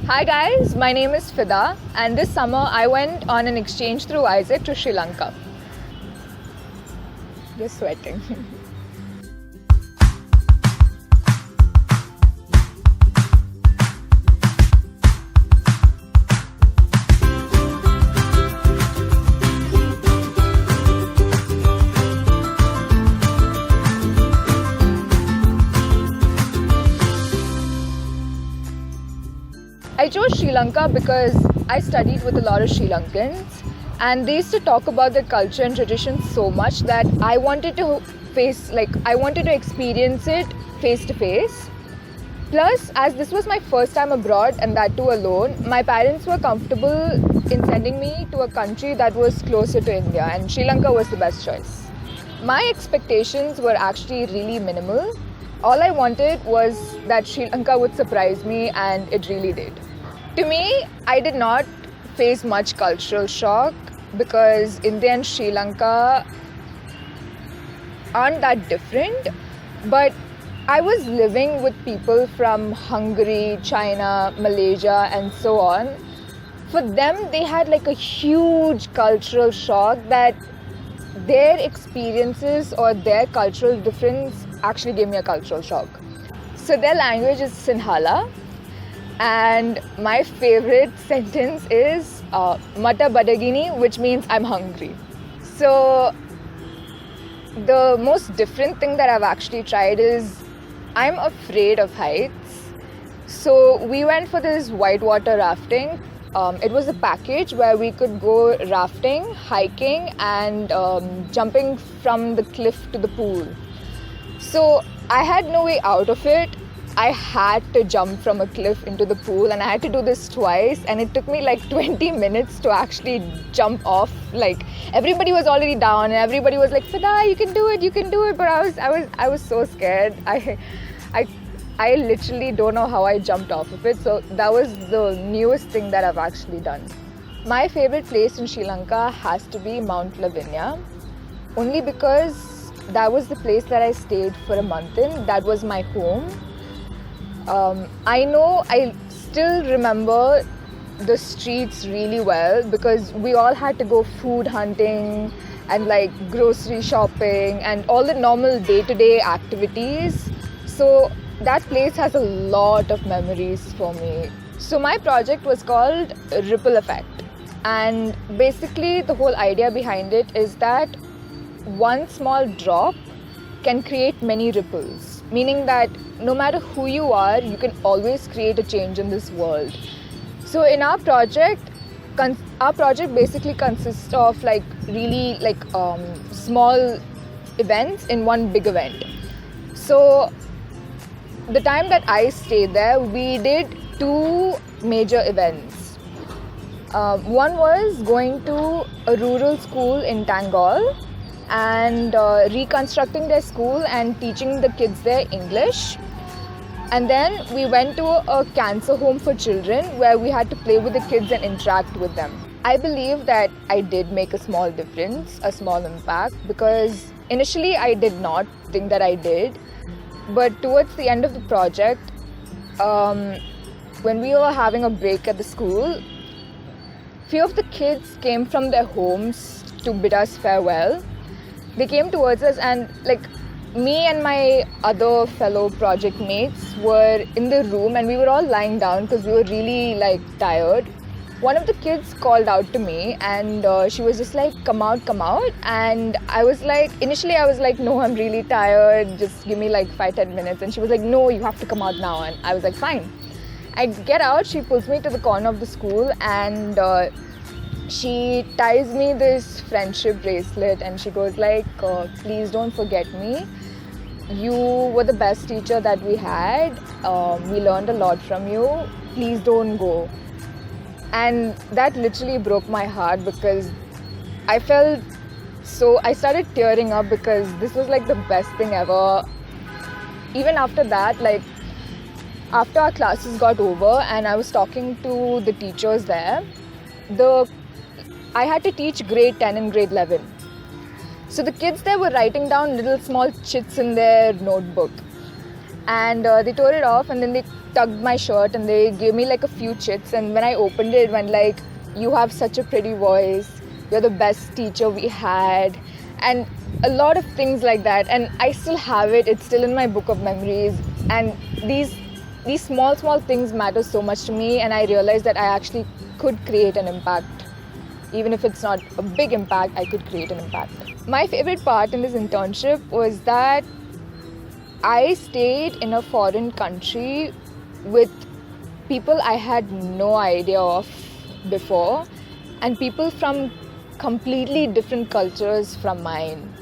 Hi guys, my name is Fidah and this summer I went on an exchange through AIESEC to Sri Lanka. You're sweating. I chose Sri Lanka because I studied with a lot of Sri Lankans and they used to talk about their culture and traditions so much that I wanted to experience it face to face. Plus, as this was my first time abroad and that too alone, my parents were comfortable in sending me to a country that was closer to India, and Sri Lanka was the best choice. My expectations were actually really minimal. All I wanted was that Sri Lanka would surprise me, and it really did. To me, I did not face much cultural shock because India and Sri Lanka aren't that different, but I was living with people from Hungary, China, Malaysia and so on. For them, they had like a huge cultural shock that their experiences or their cultural difference actually gave me a cultural shock. So their language is Sinhala. And my favorite sentence is Mata Badagini, which means I'm hungry. So the most different thing that I've actually tried is I'm afraid of heights. So we went for this whitewater rafting. It was a package where we could go rafting, hiking and jumping from the cliff to the pool. So I had no way out of it. I had to jump from a cliff into the pool and I had to do this twice, and it took me like 20 minutes to actually jump off. Like everybody was already down and everybody was like, Fidah, you can do it, but I was so scared. I literally don't know how I jumped off of it. So that was the newest thing that I've actually done. My favorite place in Sri Lanka has to be Mount Lavinia, only because that was the place that I stayed for a month in. That was my home. I still remember the streets really well because we all had to go food hunting and like grocery shopping and all the normal day-to-day activities. So that place has a lot of memories for me. So my project was called Ripple Effect, and basically the whole idea behind it is that one small drop can create many ripples, meaning that no matter who you are, you can always create a change in this world. So in our project basically consists of like really like small events in one big event. So the time that I stayed there, we did two major events. One was going to a rural school in Tangol and reconstructing their school and teaching the kids there English. And then we went to a cancer home for children where we had to play with the kids and interact with them. I believe that I did make a small difference, a small impact, because initially I did not think that I did. But towards the end of the project, when we were having a break at the school, few of the kids came from their homes to bid us farewell. They came towards us and like me and my other fellow project mates were in the room and we were all lying down because we were really like tired. One of the kids called out to me and she was just like, come out. And I was like, initially I was like, no, I'm really tired. Just give me like 5-10 minutes. And she was like, no, you have to come out now. And I was like, fine. I get out, she pulls me to the corner of the school and she ties me this friendship bracelet and she goes like, please don't forget me. You were the best teacher that we had. We learned a lot from you. Please don't go. And that literally broke my heart because I started tearing up because this was like the best thing ever. Even after that, like after our classes got over and I was talking to the teachers there, I had to teach grade 10 and grade 11. So the kids there were writing down little small chits in their notebook. And they tore it off and then they tugged my shirt and they gave me like a few chits, and when I opened it, it went like, you have such a pretty voice, you're the best teacher we had, and a lot of things like that. And I still have it, it's still in my book of memories. And these small things matter so much to me, and I realized that I actually could create an impact. Even if it's not a big impact, I could create an impact. My favorite part in this internship was that I stayed in a foreign country with people I had no idea of before, and people from completely different cultures from mine.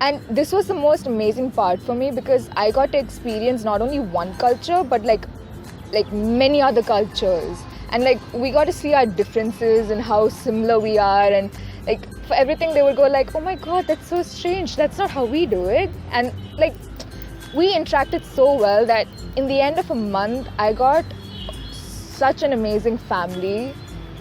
And this was the most amazing part for me, because I got to experience not only one culture but like many other cultures, and like we got to see our differences and how similar we are, and like for everything they would go like, oh my god, that's so strange, that's not how we do it. And like we interacted so well that in the end of a month I got such an amazing family.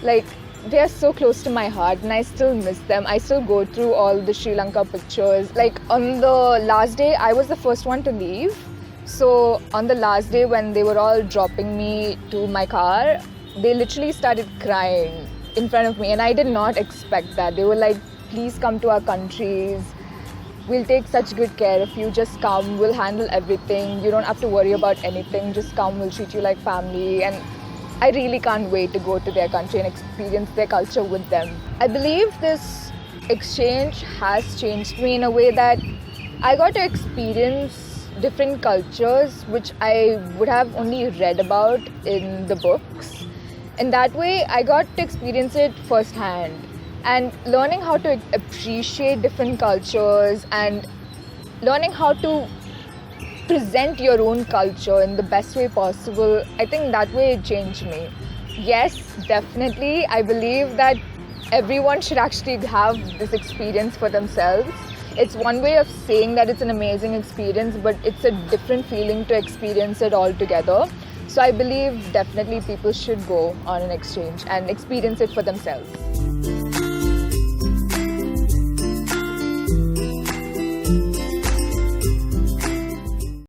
Like they are so close to my heart, and I still miss them. I still go through all the Sri Lanka pictures. Like on the last day, I was the first one to leave. So on the last day when they were all dropping me to my car, they literally started crying in front of me, and I did not expect that. They were like, please come to our countries. We'll take such good care of you. Just come, we'll handle everything. You don't have to worry about anything. Just come, we'll treat you like family. And I really can't wait to go to their country and experience their culture with them. I believe this exchange has changed me in a way that I got to experience different cultures which I would have only read about in the books. In that way, I got to experience it firsthand, and learning how to appreciate different cultures and learning how to present your own culture in the best way possible. I think that way it changed me. Yes, definitely, I believe that everyone should actually have this experience for themselves. It's one way of saying that it's an amazing experience, but it's a different feeling to experience it all together. So I believe definitely people should go on an exchange and experience it for themselves.